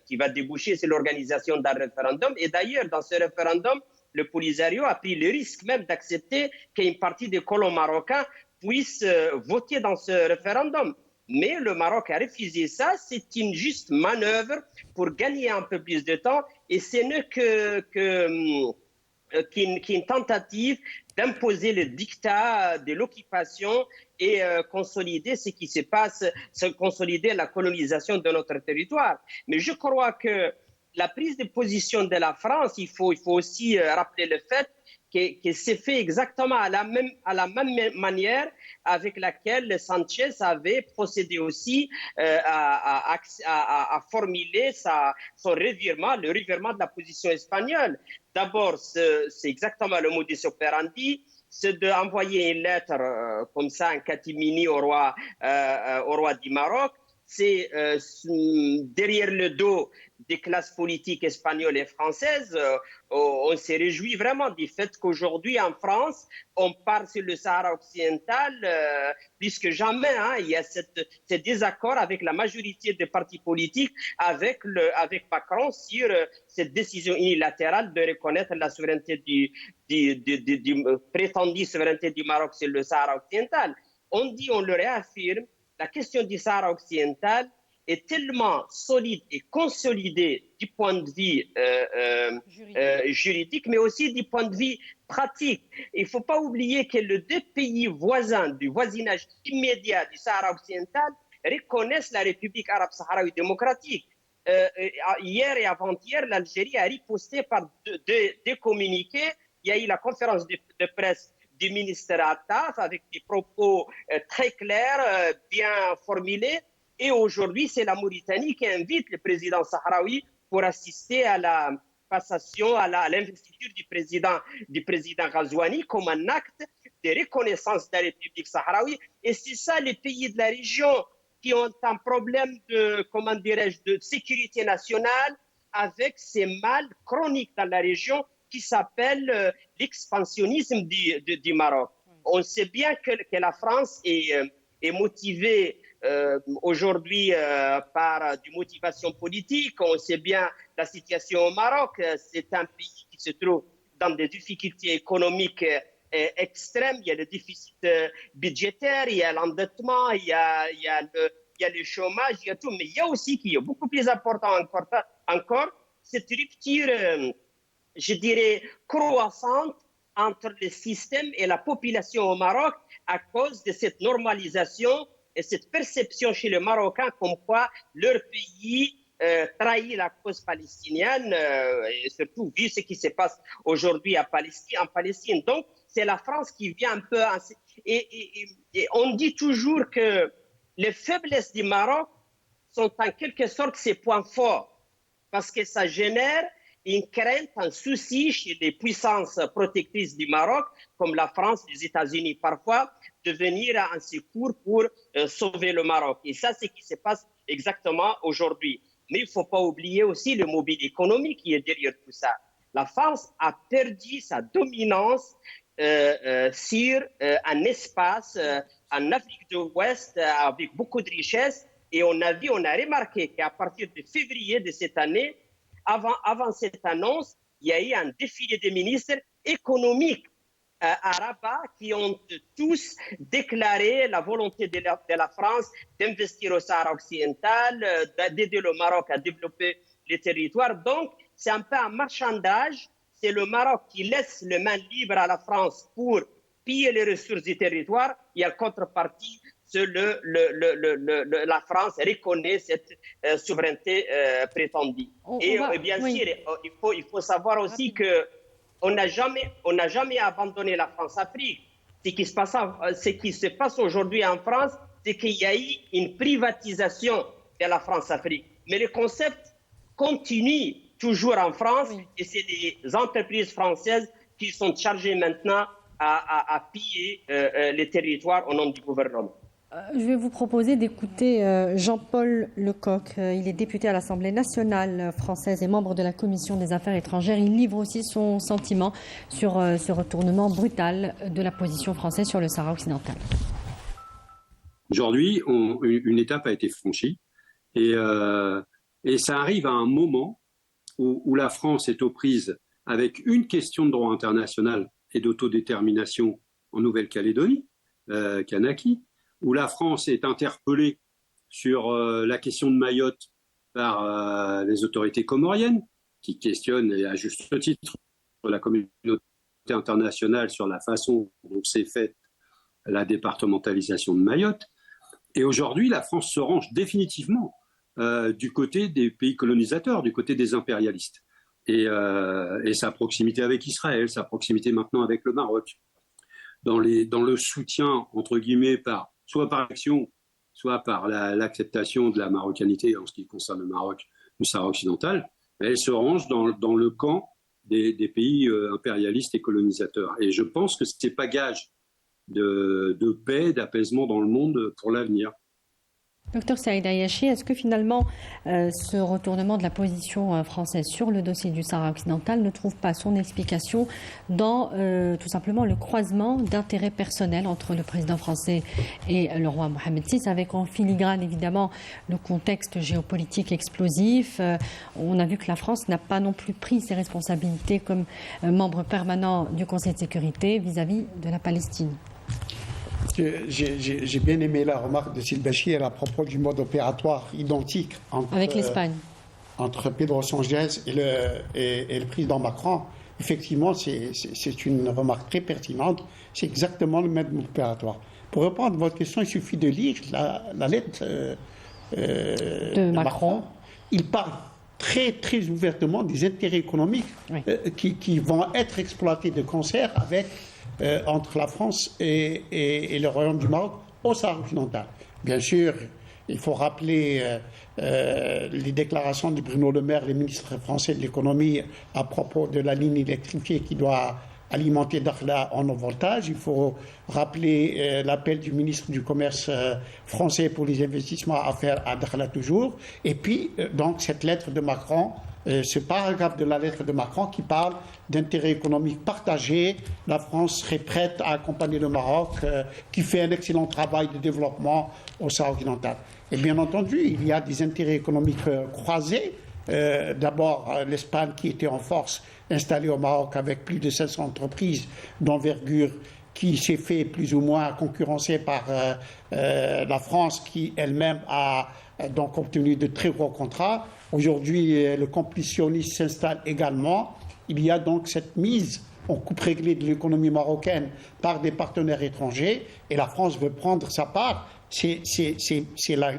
qui va déboucher sur l'organisation d'un référendum. Et d'ailleurs, dans ce référendum, le Polisario a pris le risque même d'accepter qu'une partie des colons marocains puissent voter dans ce référendum. Mais le Maroc a refusé ça. C'est une juste manœuvre pour gagner un peu plus de temps. Et ce n'est qu'une tentative d'imposer le dictat de l'occupation et consolider ce qui se passe, consolider la colonisation de notre territoire. Mais je crois que la prise de position de la France, il faut aussi rappeler le fait que c'est fait exactement à la même manière avec laquelle Sanchez avait procédé aussi à formuler son revirement, le revirement de la position espagnole. D'abord, c'est exactement le modus operandi, c'est d'envoyer une lettre comme ça, un catimini au roi du Maroc. C'est derrière le dos des classes politiques espagnoles et françaises, on s'est réjoui vraiment du fait qu'aujourd'hui en France, on parle sur le Sahara occidental plus que jamais. Il y a ce désaccord avec la majorité des partis politiques, avec Macron sur cette décision unilatérale de reconnaître la souveraineté du prétendue souveraineté du Maroc sur le Sahara occidental. On le réaffirme, la question du Sahara occidental est tellement solide et consolidé du point de vue juridique, mais aussi du point de vue pratique. Il ne faut pas oublier que les deux pays voisins du voisinage immédiat du Sahara occidental reconnaissent la République arabe sahraoui démocratique. Hier et avant-hier, l'Algérie a riposté par deux communiqués. Il y a eu la conférence de presse du ministre Attaf avec des propos très clairs, bien formulés. Et aujourd'hui, c'est la Mauritanie qui invite le président sahraoui pour assister à la passation, à l'investiture du président Ghazouani comme un acte de reconnaissance de la République sahraoui. Et c'est ça les pays de la région qui ont un problème de sécurité nationale avec ces mal chroniques dans la région qui s'appelle l'expansionnisme du Maroc. On sait bien que la France est motivée aujourd'hui par des motivations politiques. On sait bien la situation au Maroc. C'est un pays qui se trouve dans des difficultés économiques extrêmes. Il y a le déficit budgétaire, il y a l'endettement, il y a le chômage, il y a tout. Mais il y a aussi, qui est beaucoup plus important encore cette rupture, je dirais, croissante entre le système et la population au Maroc à cause de cette normalisation et cette perception chez les Marocains comme quoi leur pays trahit la cause palestinienne, et surtout vu ce qui se passe aujourd'hui en Palestine. Donc, c'est la France qui vient un peu... Et on dit toujours que les faiblesses du Maroc sont en quelque sorte ses points forts, parce que ça génère une crainte, un souci chez les puissances protectrices du Maroc, comme la France, les États-Unis parfois, de venir en secours pour sauver le Maroc. Et ça, c'est ce qui se passe exactement aujourd'hui. Mais il ne faut pas oublier aussi le mobile économique qui est derrière tout ça. La France a perdu sa dominance sur un espace en Afrique de l'Ouest avec beaucoup de richesses. Et on a remarqué qu'à partir de février de cette année, avant cette annonce, il y a eu un défilé des ministres économiques à Rabat qui ont tous déclaré la volonté de la France d'investir au Sahara occidental, d'aider le Maroc à développer les territoires. Donc, c'est un peu un marchandage. C'est le Maroc qui laisse les mains libres à la France pour piller les ressources du territoire. Il y a contrepartie. La France reconnaît cette souveraineté prétendue. Bien sûr, il faut savoir aussi qu'on n'a jamais abandonné la France-Afrique. Ce qui se passe aujourd'hui en France, c'est qu'il y a eu une privatisation de la France-Afrique. Mais le concept continue toujours en France, et c'est les entreprises françaises qui sont chargées maintenant à piller les territoires au nom du gouvernement. Je vais vous proposer d'écouter Jean-Paul Lecoq. Il est député à l'Assemblée nationale française et membre de la Commission des Affaires étrangères. Il livre aussi son sentiment sur ce retournement brutal de la position française sur le Sahara occidental. Aujourd'hui, une étape a été franchie et ça arrive à un moment où la France est aux prises avec une question de droit international et d'autodétermination en Nouvelle-Calédonie, Kanaki, où la France est interpellée sur la question de Mayotte par les autorités comoriennes, qui questionnent, et à juste titre, la communauté internationale sur la façon dont s'est faite la départementalisation de Mayotte. Et aujourd'hui, la France se range définitivement du côté des pays colonisateurs, du côté des impérialistes. Et sa proximité avec Israël, sa proximité maintenant avec le Maroc, dans le soutien, entre guillemets, soit par l'action, soit par l'acceptation de la marocanité en ce qui concerne le Maroc, le Sahara occidental, elle se range dans le camp des pays impérialistes et colonisateurs. Et je pense que ce n'est pas gage de paix, d'apaisement dans le monde pour l'avenir. Docteur Saïd Ayachi, est-ce que finalement ce retournement de la position française sur le dossier du Sahara occidental ne trouve pas son explication dans tout simplement le croisement d'intérêts personnels entre le président français et le roi Mohamed VI, avec en filigrane évidemment le contexte géopolitique explosif. On a vu que la France n'a pas non plus pris ses responsabilités comme membre permanent du Conseil de sécurité vis-à-vis de la Palestine. J'ai bien aimé la remarque de Sylbachir à propos du mode opératoire identique avec l'Espagne. Entre Pedro Sánchez et le président Macron. Effectivement, c'est une remarque très pertinente. C'est exactement le même opératoire. Pour répondre à votre question, il suffit de lire la lettre de Macron. Il parle très, très ouvertement des intérêts économiques qui vont être exploités de concert entre la France et le Royaume du Maroc au Sahara occidental. Bien sûr, il faut rappeler les déclarations de Bruno Le Maire, le ministre français de l'économie, à propos de la ligne électrifiée qui doit alimenter Dakhla en haut voltage. Il faut rappeler l'appel du ministre du Commerce français pour les investissements à faire à Dakhla toujours. Et puis, donc, cette lettre de Macron, ce paragraphe de la lettre de Macron qui parle d'intérêts économiques partagés. La France serait prête à accompagner le Maroc, qui fait un excellent travail de développement au Sahara occidental. Et bien entendu, il y a des intérêts économiques croisés. D'abord, l'Espagne qui était en force installée au Maroc avec plus de 500 entreprises d'envergure qui s'est fait plus ou moins concurrencer par la France qui elle-même a donc obtenu de très gros contrats. Aujourd'hui, le complicionisme s'installe également. Il y a donc cette mise en coupe réglée de l'économie marocaine par des partenaires étrangers et la France veut prendre sa part. C'est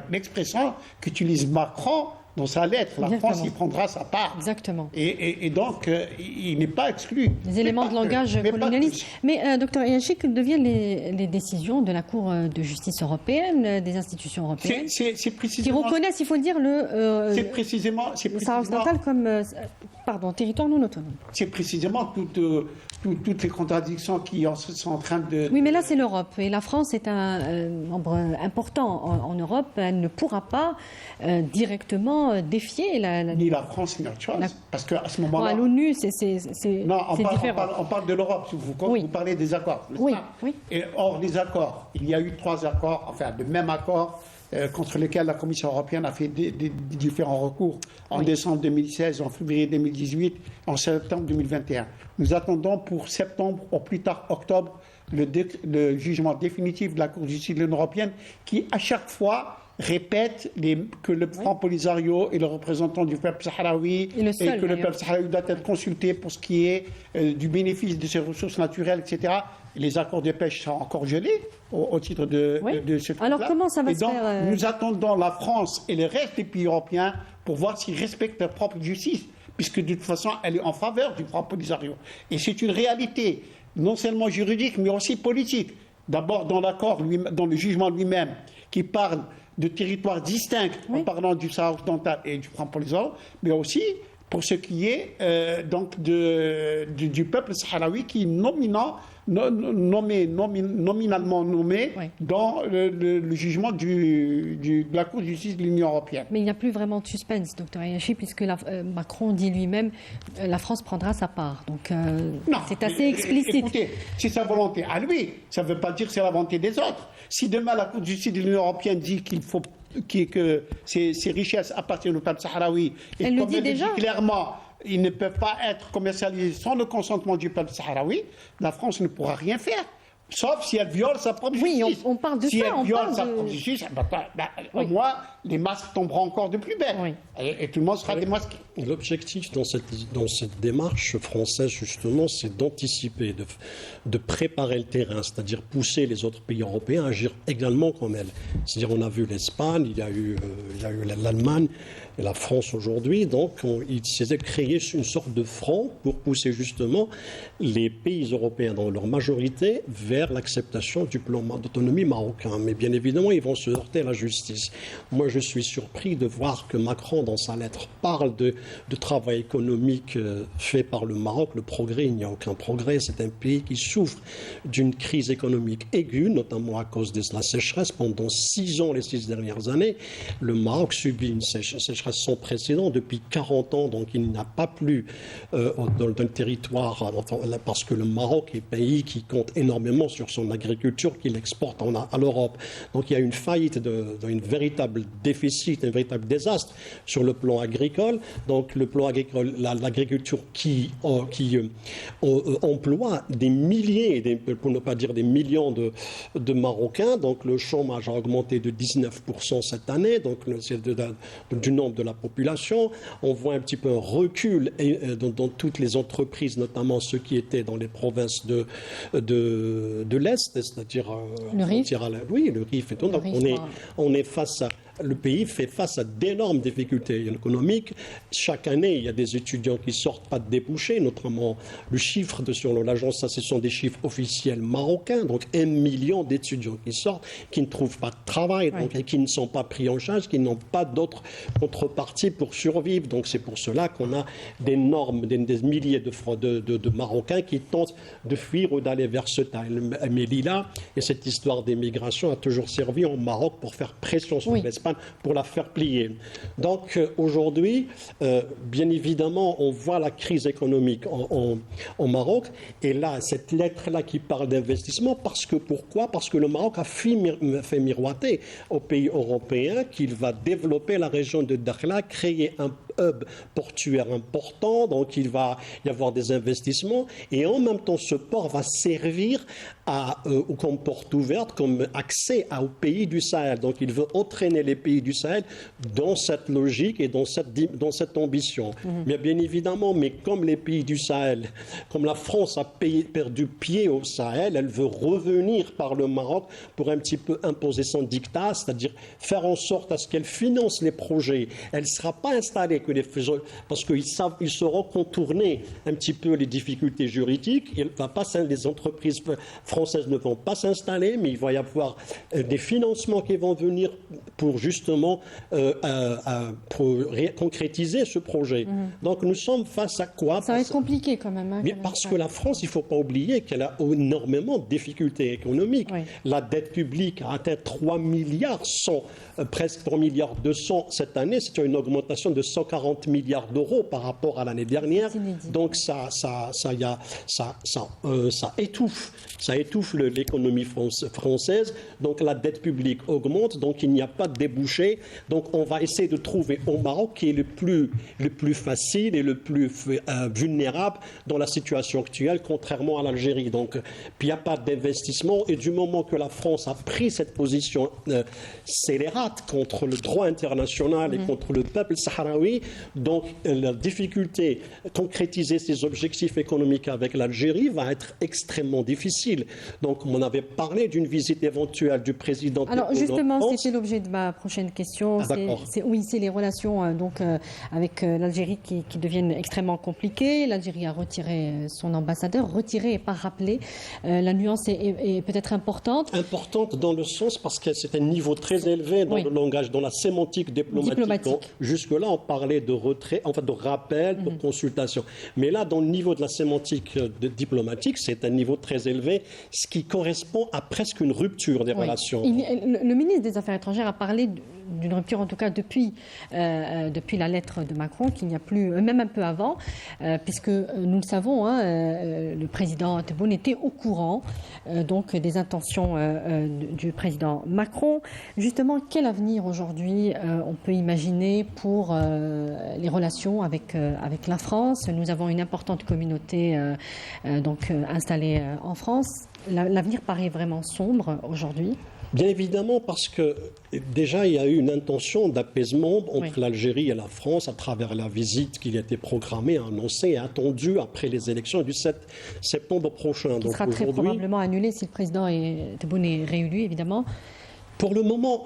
l'expression qu'utilise Macron dans sa lettre. La France y prendra sa part. Exactement. Et donc, il n'est pas exclu. Les éléments de langage colonialistes. Mais, docteur Yachi, que deviennent les décisions de la Cour de justice européenne, des institutions européennes, qui reconnaissent, il faut le dire, le Sahara occidental comme territoire non autonome? C'est précisément toutes les contradictions qui sont en train de... Oui, mais là, c'est l'Europe. Et la France est un membre important en Europe. Elle ne pourra pas directement défier ni la France ni autre chose. Parce qu'à ce moment-là... à l'ONU, c'est différent. On parle de l'Europe. Vous parlez des accords. Oui. Et hors des accords, il y a eu 3 accords, enfin, de même accord, contre lesquels la Commission européenne a fait des différents recours en décembre 2016, en février 2018, en septembre 2021. Nous attendons pour septembre, au plus tard octobre, le jugement définitif de la Cour de justice de l'Union européenne qui, à chaque fois, répète que le Front Polisario est le représentant du peuple sahraoui et que le peuple sahraoui doit être consulté pour ce qui est du bénéfice de ses ressources naturelles, etc. Les accords de pêche sont encore gelés au titre de ce truc-là. Alors comment ça va se faire Nous attendons la France et le reste des pays européens pour voir s'ils respectent leur propre justice, puisque de toute façon, elle est en faveur du Front Polisario. Et c'est une réalité, non seulement juridique, mais aussi politique. D'abord, dans l'accord, dans le jugement lui-même, qui parle de territoires distincts, en parlant du Sahara occidental et du Front Polisario, mais aussi pour ce qui est du peuple sahraoui qui est nominalement nommé dans le jugement de la Cour de justice de l'Union européenne. Mais il n'y a plus vraiment de suspense, docteur Ayachi, puisque Macron dit lui-même la France prendra sa part. Donc c'est assez explicite. Écoutez, c'est sa volonté à lui. Ça ne veut pas dire que c'est la volonté des autres. Si demain la Cour de justice de l'Union européenne dit que ces richesses appartiennent au peuple sahraoui, et elle le dit déjà clairement, ils ne peuvent pas être commercialisés sans le consentement du peuple sahraoui, la France ne pourra rien faire. Sauf si elle viole sa propre justice. Oui, on parle de si ça. Si elle viole sa propre justice, au moins, les masques tomberont encore de plus belle. Et tout le monde sera démasqué. L'objectif dans cette démarche française, justement, c'est d'anticiper, de préparer le terrain, c'est-à-dire pousser les autres pays européens à agir également comme elle. C'est-à-dire, on a vu l'Espagne, il y a eu l'Allemagne et la France aujourd'hui. Donc, il s'est créé une sorte de front pour pousser justement les pays européens dans leur majorité vers l'acceptation du plan d'autonomie marocain. Mais bien évidemment, ils vont se heurter à la justice. Moi, je suis surpris de voir que Macron, dans sa lettre, parle de travail économique fait par le Maroc. Le progrès, il n'y a aucun progrès. C'est un pays qui souffre d'une crise économique aiguë, notamment à cause de la sécheresse. Pendant 6 ans, les 6 dernières années, le Maroc subit une sécheresse sécheresse sans précédent depuis 40 ans, donc il n'a pas plu dans le territoire, parce que le Maroc est un pays qui compte énormément sur son agriculture qu'il exporte à l'Europe. Donc il y a une faillite, un véritable déficit, un véritable désastre sur le plan agricole. Donc le plan agricole, l'agriculture qui emploie des milliers, pour ne pas dire des millions de Marocains. Donc le chômage a augmenté de 19% cette année, donc c'est du nombre de la population. On voit un petit peu un recul dans toutes les entreprises, notamment ceux qui étaient dans les provinces de l'Est, c'est-à-dire le RIF. Oui, le RIF et tout. Donc on est face à... Le pays fait face à d'énormes difficultés économiques. Chaque année, il y a des étudiants qui sortent pas de débouchés, notamment le chiffre sur l'agence, ça ce sont des chiffres officiels marocains, donc 1 million d'étudiants qui sortent, qui ne trouvent pas de travail, donc, et qui ne sont pas pris en charge, qui n'ont pas d'autres contreparties pour survivre. Donc c'est pour cela qu'on a des milliers de Marocains qui tentent de fuir ou d'aller vers ce tas. Mais Lila, et cette histoire d'émigration a toujours servi au Maroc pour faire pression sur l'Espagne, pour la faire plier. Donc aujourd'hui, bien évidemment, on voit la crise économique au Maroc, et là, cette lettre-là qui parle d'investissement, pourquoi ? Parce que le Maroc a fait miroiter aux pays européens qu'il va développer la région de Dakhla, créer un hub portuaire important, donc il va y avoir des investissements, et en même temps, ce port va servir comme porte ouverte, comme accès aux pays du Sahel. Donc il veut entraîner les pays du Sahel dans cette logique et dans cette ambition. Mais bien évidemment, comme les pays du Sahel, comme la France a perdu pied au Sahel, elle veut revenir par le Maroc pour un petit peu imposer son dictat, c'est-à-dire faire en sorte à ce qu'elle finance les projets. Elle ne sera pas installée parce qu'ils sauront contourner un petit peu les difficultés juridiques. Les entreprises françaises ne vont pas s'installer, mais il va y avoir des financements qui vont venir pour justement concrétiser ce projet. Donc nous sommes face à quoi ? Ça va être compliqué quand même. Mais parce que la France, il ne faut pas oublier qu'elle a énormément de difficultés économiques. La dette publique a atteint 3 milliards 100, presque 3 milliards 200 cette année. C'est une augmentation de 140 milliards d'euros par rapport à l'année dernière. Donc ça étouffe l'économie française. Donc la dette publique augmente. Donc il n'y a pas de débouché. Donc on va essayer de trouver au Maroc qui est le plus facile et le plus vulnérable dans la situation actuelle, contrairement à l'Algérie. Donc puis il n'y a pas d'investissement, et du moment que la France a pris cette position scélérate contre le droit international et contre le peuple sahraoui, donc la difficulté à concrétiser ses objectifs économiques avec l'Algérie va être extrêmement difficile. Donc on avait parlé d'une visite éventuelle du président. Alors justement, c'était l'objet de ma prochaine question. C'est les relations avec l'Algérie qui deviennent extrêmement compliquées. L'Algérie a retiré son ambassadeur, retiré et pas rappelé. La nuance est peut-être importante. Importante dans le sens parce que c'est un niveau très élevé dans le langage, dans la sémantique diplomatique. Jusque-là, on parlait de retrait, enfin de rappel pour consultation. Mais là, dans le niveau de la sémantique diplomatique, c'est un niveau très élevé, ce qui correspond à presque une rupture des relations. Le ministre des Affaires étrangères a parlé d'une rupture, en tout cas depuis la lettre de Macron, qu'il n'y a plus, même un peu avant, puisque nous le savons, le président Tebboune était au courant donc des intentions du président Macron. Justement, quel avenir aujourd'hui on peut imaginer pour les relations avec la France? Nous avons une importante communauté installée en France. L'avenir paraît vraiment sombre aujourd'hui. Bien évidemment, parce que déjà, il y a eu une intention d'apaisement entre l'Algérie et la France à travers la visite qui a été programmée, annoncée et attendue après les élections du 7 septembre prochain. Qui sera très probablement annulée si le président Tebboune est réélu, évidemment. Pour le moment,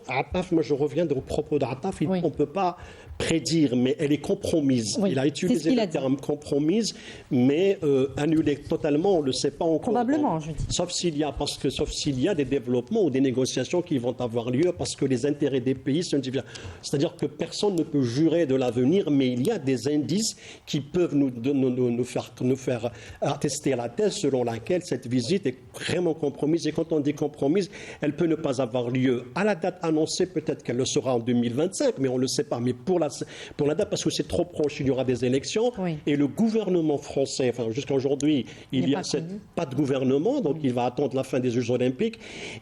Attaf, moi je reviens aux propos d'Attaf, on ne peut pas prédire, mais elle est compromise. Il a utilisé le terme compromise, mais annulée totalement, on ne le sait pas encore. Probablement, je dis. Sauf s'il y a des développements ou des négociations qui vont avoir lieu, parce que les intérêts des pays sont différents. C'est-à-dire que personne ne peut jurer de l'avenir, mais il y a des indices qui peuvent nous faire attester la thèse selon laquelle cette visite est vraiment compromise. Et quand on dit compromise, elle peut ne pas avoir lieu à la date annoncée, peut-être qu'elle le sera en 2025, mais on ne le sait pas. Mais pour la date, parce que c'est trop proche, il y aura des élections, et le gouvernement français, enfin jusqu'à aujourd'hui, il n'y a pas de gouvernement, donc il va attendre la fin des Jeux Olympiques,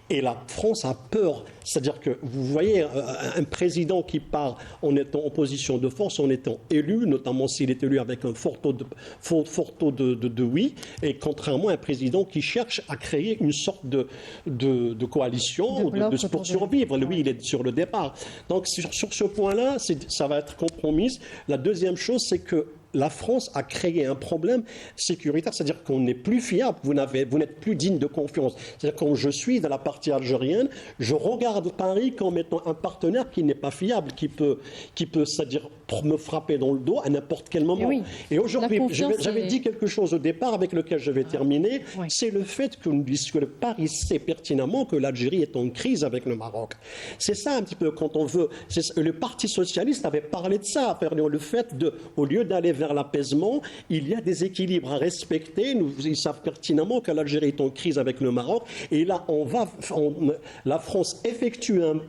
et la France a peur. C'est-à-dire que, vous voyez, un président qui part en étant en position de force, en étant élu, notamment s'il est élu avec un fort taux de oui, et contrairement à un président qui cherche à créer une sorte de coalition pour survivre. Lui, il est sur le départ. Donc, sur ce point-là, ça va être compromis. La deuxième chose, c'est que la France a créé un problème sécuritaire, c'est-à-dire qu'on n'est plus fiable, vous n'êtes plus digne de confiance. C'est-à-dire que quand je suis dans la partie algérienne, je regarde Paris comme étant un partenaire qui n'est pas fiable, qui peut c'est-à-dire me frapper dans le dos à n'importe quel moment. Et aujourd'hui, j'avais dit quelque chose au départ avec lequel je vais terminer, c'est le fait que Paris sait pertinemment que l'Algérie est en crise avec le Maroc. C'est ça un petit peu quand on veut. Le Parti socialiste avait parlé de ça, le fait au lieu d'aller vers l'apaisement, il y a des équilibres à respecter. Ils savent pertinemment que l'Algérie est en crise avec le Maroc. Et là, la France effectue un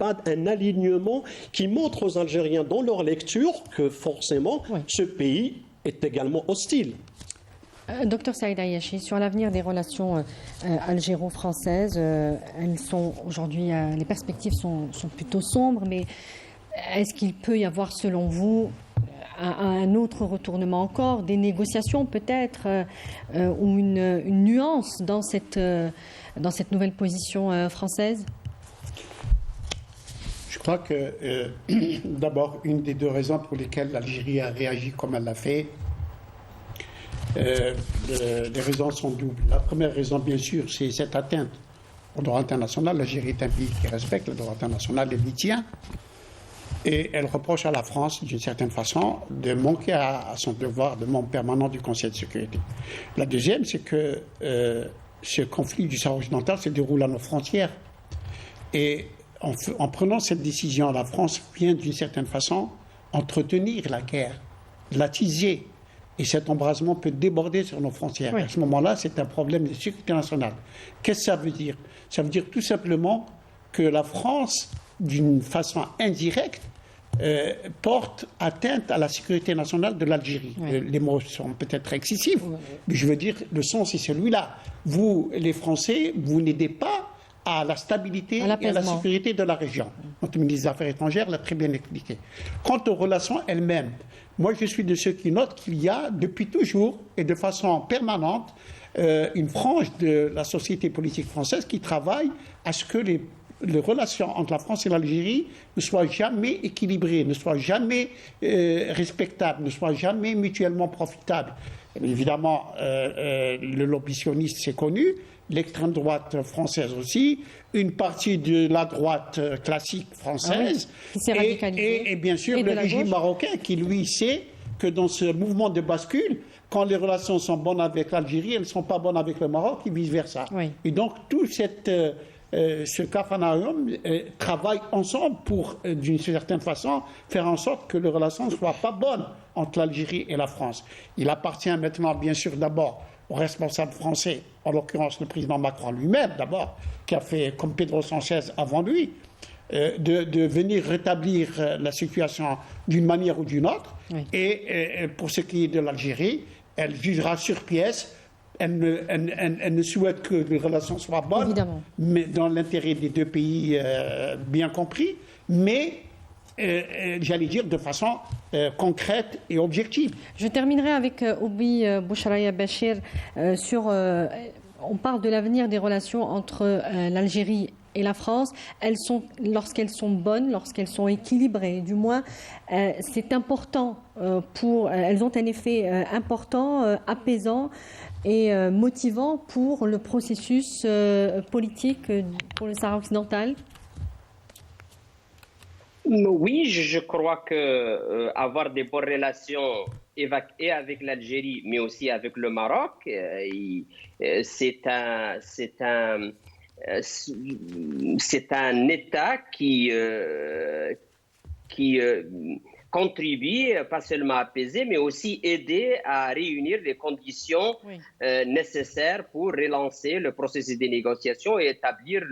alignement qui montre aux Algériens dans leur lecture que forcément, ce pays est également hostile. Docteur Saïd Ayachi, sur l'avenir des relations algéro-françaises, elles sont aujourd'hui, les perspectives sont plutôt sombres, mais est-ce qu'il peut y avoir, selon vous, un autre retournement encore, des négociations peut-être, ou une nuance dans cette nouvelle position française? Je crois que, d'abord, une des deux raisons pour lesquelles l'Algérie a réagi comme elle l'a fait, les raisons sont doubles. La première raison, bien sûr, c'est cette atteinte au droit international. L'Algérie est un pays qui respecte le droit international et l'y tient. Et elle reproche à la France, d'une certaine façon, de manquer à son devoir de membre permanent du Conseil de sécurité. La deuxième, c'est que ce conflit du Sahara occidental se déroule à nos frontières. Et en prenant cette décision, la France vient, d'une certaine façon, entretenir la guerre, l'attiser. Et cet embrasement peut déborder sur nos frontières. À ce moment-là, c'est un problème de sécurité nationale. Qu'est-ce que ça veut dire? Ça veut dire tout simplement que la France, d'une façon indirecte, porte atteinte à la sécurité nationale de l'Algérie. Les mots sont peut-être excessifs, mais je veux dire, le sens est celui-là. Vous, les Français, vous n'aidez pas à la stabilité et à la sécurité de la région. Notre ministre des Affaires étrangères l'a très bien expliqué. Quant aux relations elles-mêmes, moi je suis de ceux qui notent qu'il y a depuis toujours et de façon permanente une frange de la société politique française qui travaille à ce que les relations entre la France et l'Algérie ne soient jamais équilibrées, ne soient jamais respectables, ne soient jamais mutuellement profitables. Évidemment, le lobbysionniste, c'est connu, l'extrême droite française aussi, une partie de la droite classique française, et bien sûr le régime marocain qui, lui, sait que dans ce mouvement de bascule, quand les relations sont bonnes avec l'Algérie, elles ne sont pas bonnes avec le Maroc et vice-versa. Et donc, tout ce capharnaüm travaille ensemble pour, d'une certaine façon, faire en sorte que les relations ne soient pas bonnes entre l'Algérie et la France. Il appartient maintenant, bien sûr, d'abord aux responsables français, en l'occurrence le président Macron lui-même, d'abord, qui a fait comme Pedro Sanchez avant lui, de venir rétablir la situation d'une manière ou d'une autre. Et pour ce qui est de l'Algérie, elle jugera sur pièce. Elle ne souhaite que les relations soient bonnes, mais dans l'intérêt des deux pays bien compris, mais j'allais dire de façon concrète et objective. Je terminerai avec Oubi Bouchraya Bachir sur... on parle de l'avenir des relations entre l'Algérie et la France. Lorsqu'elles sont bonnes, lorsqu'elles sont équilibrées, du moins, c'est important elles ont un effet important, apaisant et motivant pour le processus politique pour le Sahara occidental. Oui, je crois que avoir des bonnes relations et avec l'Algérie, mais aussi avec le Maroc, c'est un État qui contribuer, pas seulement à apaiser, mais aussi aider à réunir les conditions nécessaires pour relancer le processus des négociations et établir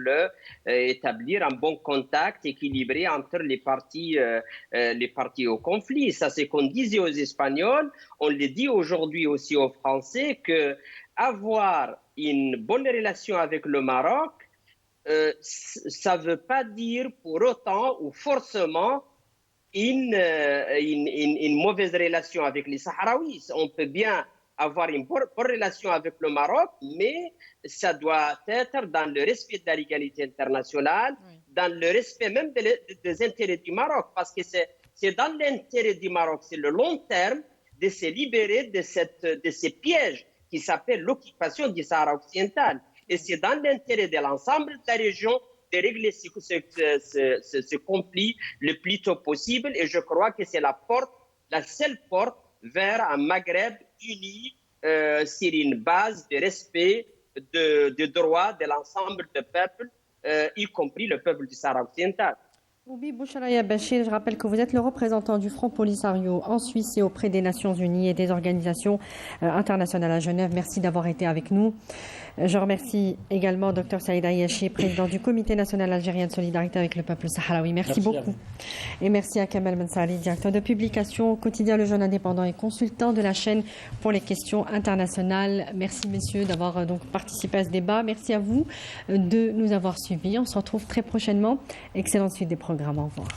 un bon contact équilibré entre les parties au conflit. Ça, c'est qu'on disait aux Espagnols, on le dit aujourd'hui aussi aux Français, que avoir une bonne relation avec le Maroc, ça ne veut pas dire pour autant ou forcément une mauvaise relation avec les Sahraouis. On peut bien avoir une bonne relation avec le Maroc, mais ça doit être dans le respect de la légalité internationale, dans le respect même des intérêts du Maroc, parce que c'est dans l'intérêt du Maroc, c'est le long terme, de se libérer de ces pièges qui s'appellent l'occupation du Sahara occidental. Et c'est dans l'intérêt de l'ensemble de la région de régler ce conflit le plus tôt possible. Et je crois que c'est la seule porte vers un Maghreb uni sur une base de respect de droits de l'ensemble du peuple, y compris le peuple du Sahara occidental. Boubi Bouchalaya Bachir, je rappelle que vous êtes le représentant du Front Polisario en Suisse et auprès des Nations Unies et des organisations internationales à Genève. Merci d'avoir été avec nous. Je remercie également Dr Saïd Ayachi, président du Comité national algérien de solidarité avec le peuple sahraoui. Merci beaucoup. Et merci à Kamel Mensali, directeur de publication au quotidien Le Jeune Indépendant et consultant de la chaîne pour les questions internationales. Merci messieurs d'avoir donc participé à ce débat. Merci à vous de nous avoir suivis. On se retrouve très prochainement. Excellente suite des programmes. Au revoir.